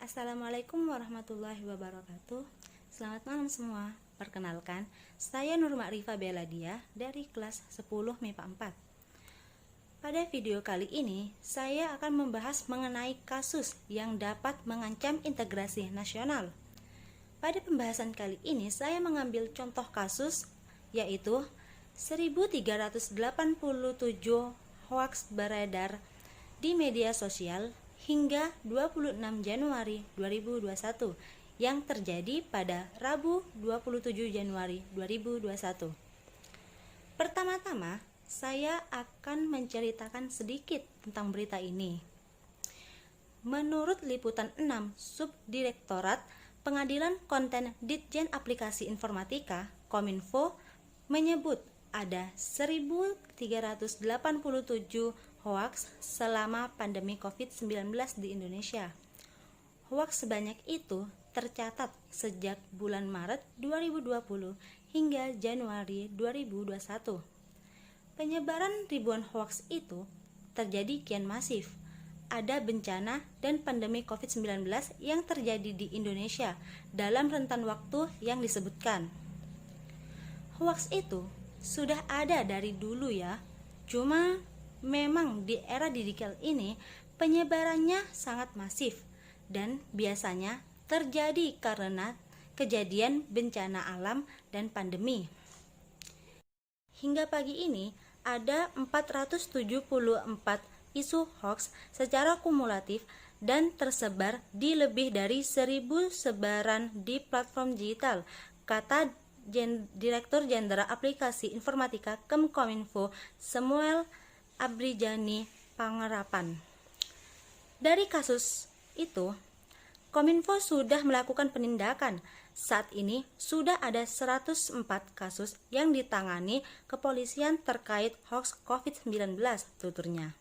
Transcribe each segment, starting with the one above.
Assalamualaikum warahmatullahi wabarakatuh. Selamat malam semua. Perkenalkan, saya Nur Ma'rifah Beladia dari kelas 10 MIPA 4. Pada video kali ini, saya akan membahas mengenai kasus yang dapat mengancam integrasi nasional. Pada pembahasan kali ini, saya mengambil contoh kasus yaitu 1387 hoaks beredar di media sosial hingga 26 Januari 2021 yang terjadi pada Rabu 27 Januari 2021. Pertama-tama, saya akan menceritakan sedikit tentang berita ini. Menurut Liputan 6 Subdirektorat Pengadilan Konten Ditjen Aplikasi Informatika Kominfo menyebut ada 1387 hoaks selama pandemi COVID-19 di Indonesia. Hoaks sebanyak itu tercatat sejak bulan Maret 2020 hingga Januari 2021. Penyebaran ribuan hoaks itu terjadi kian masif. Ada bencana dan pandemi COVID-19 yang terjadi di Indonesia dalam rentan waktu yang disebutkan. Hoaks itu sudah ada dari dulu ya, cuma memang di era digital ini penyebarannya sangat masif dan biasanya terjadi karena kejadian bencana alam dan pandemi. Hingga pagi ini ada 474 isu hoaks secara kumulatif dan tersebar di lebih dari 1000 sebaran di platform digital, kata Direktur Jenderal Aplikasi Informatika Kominfo Samuel Abrijani Pangerapan. Dari kasus itu, Kominfo sudah melakukan penindakan. Saat ini sudah ada 104 kasus yang ditangani kepolisian terkait hoaks COVID-19, tuturnya.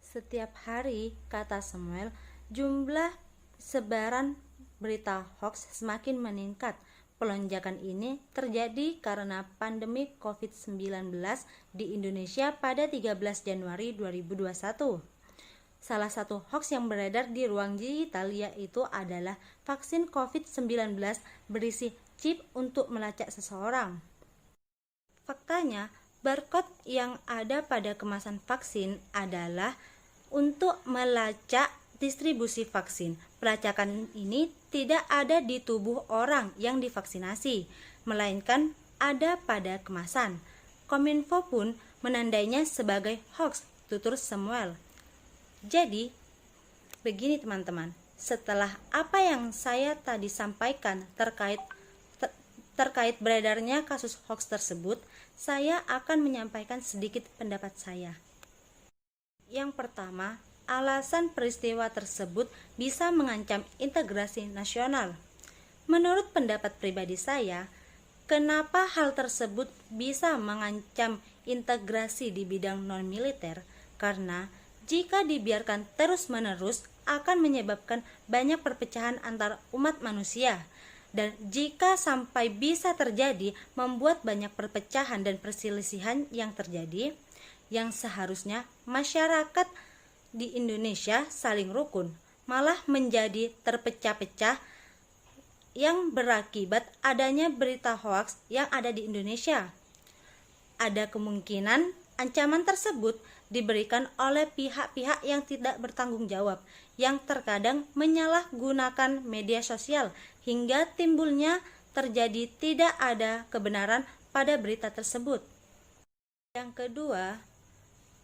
Setiap hari, kata Samuel, jumlah sebaran berita hoaks semakin meningkat. Pelonjakan ini terjadi karena pandemi COVID-19 di Indonesia pada 13 Januari 2021. Salah satu hoaks yang beredar di ruang digital yaitu adalah vaksin COVID-19 berisi chip untuk melacak seseorang. Faktanya, barcode yang ada pada kemasan vaksin adalah untuk melacak distribusi vaksin. Pelacakan ini tidak ada di tubuh orang yang divaksinasi, melainkan ada pada kemasan. Kominfo pun menandainya sebagai hoax, tutur Samuel. Jadi, begini teman-teman, setelah apa yang saya tadi sampaikan terkait beredarnya kasus hoax tersebut, saya akan menyampaikan sedikit pendapat saya. Yang pertama, alasan peristiwa tersebut bisa mengancam integrasi nasional. Menurut pendapat pribadi saya, kenapa hal tersebut bisa mengancam integrasi di bidang non-militer? Karena jika dibiarkan terus-menerus akan menyebabkan banyak perpecahan antar umat manusia. Dan jika sampai bisa terjadi, membuat banyak perpecahan dan perselisihan yang terjadi, yang seharusnya masyarakat di Indonesia saling rukun, malah menjadi terpecah-pecah yang berakibat adanya berita hoaks yang ada di Indonesia. Ada kemungkinan ancaman tersebut diberikan oleh pihak-pihak yang tidak bertanggung jawab, yang terkadang menyalahgunakan media sosial hingga timbulnya terjadi tidak ada kebenaran pada berita tersebut. Yang kedua,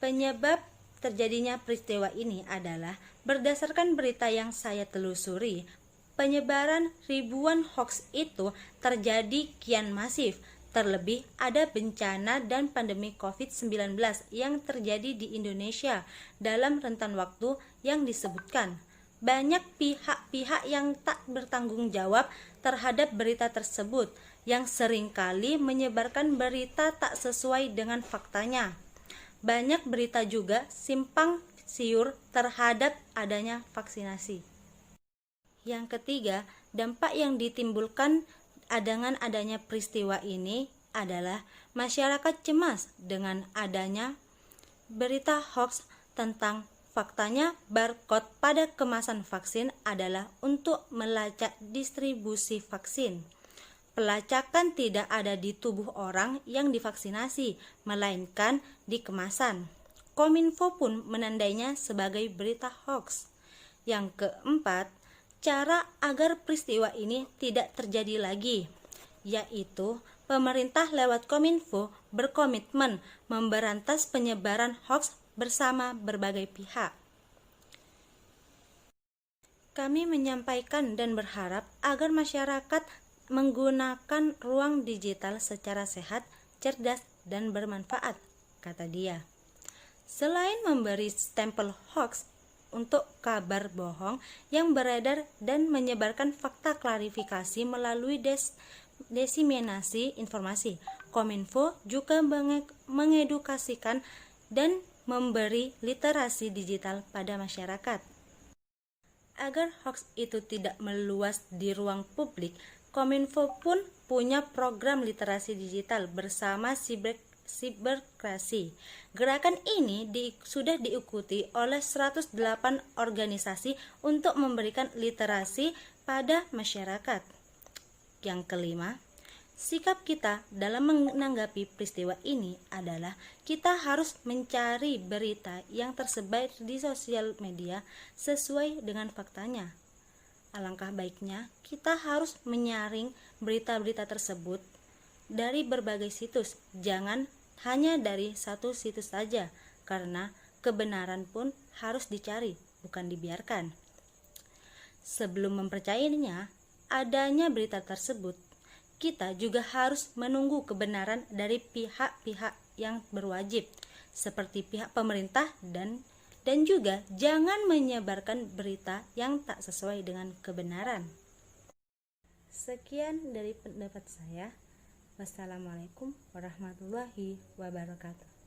penyebab terjadinya peristiwa ini adalah berdasarkan berita yang saya telusuri, penyebaran ribuan hoaks itu terjadi kian masif. Terlebih ada bencana dan pandemi COVID-19 yang terjadi di Indonesia dalam rentan waktu yang disebutkan. Banyak pihak-pihak yang tak bertanggung jawab terhadap berita tersebut, yang seringkali menyebarkan berita tak sesuai dengan faktanya. Banyak berita juga simpang siur terhadap adanya vaksinasi. Yang ketiga, dampak yang ditimbulkan dengan adanya peristiwa ini adalah masyarakat cemas dengan adanya berita hoaks tentang faktanya barcode pada kemasan vaksin adalah untuk melacak distribusi vaksin. Pelacakan tidak ada di tubuh orang yang divaksinasi, melainkan di kemasan. Kominfo pun menandainya sebagai berita hoax. Yang keempat, cara agar peristiwa ini tidak terjadi lagi, yaitu pemerintah lewat Kominfo berkomitmen memberantas penyebaran hoax bersama berbagai pihak. Kami menyampaikan dan berharap agar masyarakat menggunakan ruang digital secara sehat, cerdas, dan bermanfaat, kata dia. Selain memberi stempel hoax untuk kabar bohong yang beredar dan menyebarkan fakta klarifikasi melalui diseminasi informasi, Kominfo juga mengedukasikan dan memberi literasi digital pada masyarakat. Agar hoax itu tidak meluas di ruang publik, Kominfo pun punya program literasi digital bersama Cyberkrasi. Gerakan ini sudah diikuti oleh 108 organisasi untuk memberikan literasi pada masyarakat. Yang kelima, sikap kita dalam menanggapi peristiwa ini adalah kita harus mencari berita yang tersebar di sosial media sesuai dengan faktanya. Alangkah baiknya kita harus menyaring berita-berita tersebut dari berbagai situs, jangan hanya dari satu situs saja, karena kebenaran pun harus dicari, bukan dibiarkan. Sebelum mempercayainya adanya berita tersebut, kita juga harus menunggu kebenaran dari pihak-pihak yang berwajib, seperti pihak pemerintah dan juga jangan menyebarkan berita yang tak sesuai dengan kebenaran. Sekian dari pendapat saya. Wassalamualaikum warahmatullahi wabarakatuh.